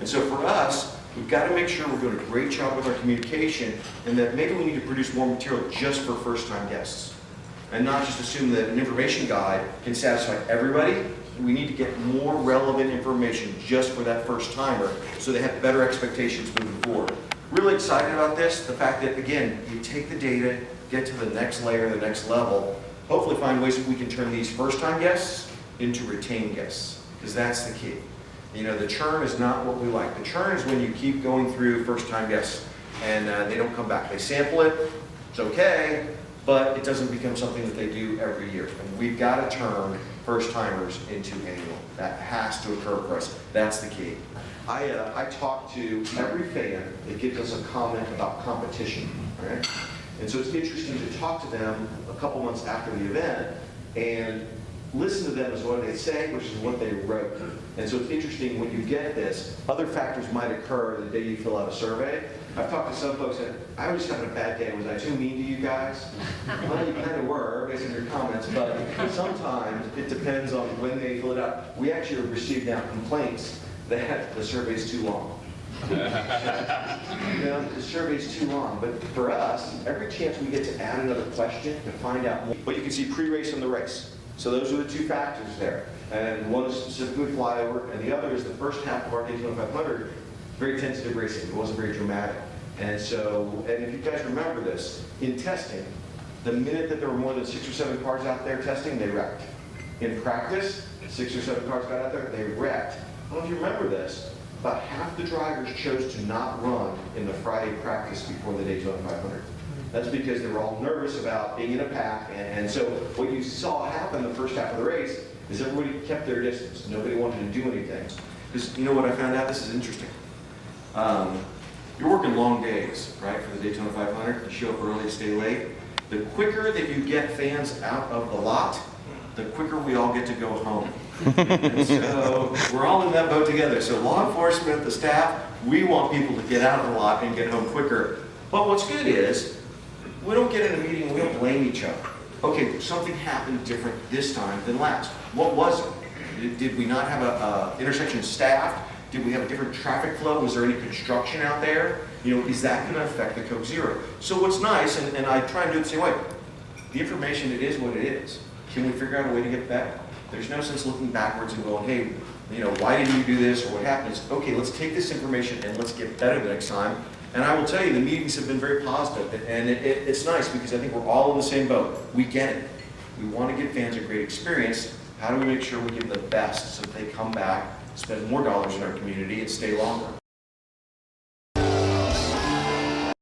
And so for us, we've got to make sure we're doing a great job with our communication, and that maybe we need to produce more material just for first-time guests. And not just assume that an information guide can satisfy everybody. We need to get more relevant information just for that first timer so they have better expectations moving forward. Really excited about this, the fact that, again, you take the data, get to the next layer, the next level, hopefully find ways that we can turn these first-time guests into retained guests, because that's the key. You know, the churn is not what we like. The churn is when you keep going through first-time guests and they don't come back. They sample it, it's okay, but it doesn't become something that they do every year. And we've got to turn first-timers into annual. That has to occur for us. That's the key. I talk to every fan that gives us a comment about competition, right? And so it's interesting to talk to them a couple months after the event and listen to them as what they say, which is what they wrote. And so it's interesting when you get this, other factors might occur the day you fill out a survey. I've talked to some folks that, I was just having a bad day. Was I too mean to you guys? Well, you kind of were, based on your comments, but sometimes it depends on when they fill it out. We actually have received now complaints that the survey's too long. You know, the survey's too long, but for us, every chance we get to add another question to find out more. But you can see pre-race and the race. So those are the two factors there. And one is specifically flyover, and the other is the first half of our Daytona 500, very tentative racing. It wasn't very dramatic. And so, and if you guys remember this, in testing, the minute that there were more than 6 or 7 cars out there testing, they wrecked. In practice, 6 or 7 cars got out there, they wrecked. I don't know if you remember this, about half the drivers chose to not run in the Friday practice before the Daytona 500. That's because they were all nervous about being in a pack, and so what you saw happen the first half of the race is everybody kept their distance. Nobody wanted to do anything. Because you know what I found out? This is interesting. You're working long days, right, for the Daytona 500. You show up early, stay late. The quicker that you get fans out of the lot, the quicker we all get to go home. And so we're all in that boat together. So law enforcement, the staff, we want people to get out of the lot and get home quicker. But what's good is, we don't get in a meeting and we don't blame each other. Okay, something happened different this time than last. What was it? Did we not have a intersection staffed? Did we have a different traffic flow? Was there any construction out there? You know, is that going to affect the Coke Zero? So what's nice, and I try and do it the same way, the information, it is what it is. Can we figure out a way to get better? There's no sense looking backwards and going, hey, you know, why didn't you do this or what happened? It's, okay, let's take this information and let's get better the next time. And I will tell you, the meetings have been very positive, and it's nice because I think we're all in the same boat. We get it. We want to give fans a great experience. How do we make sure we give them the best so that they come back, spend more dollars in our community, and stay longer?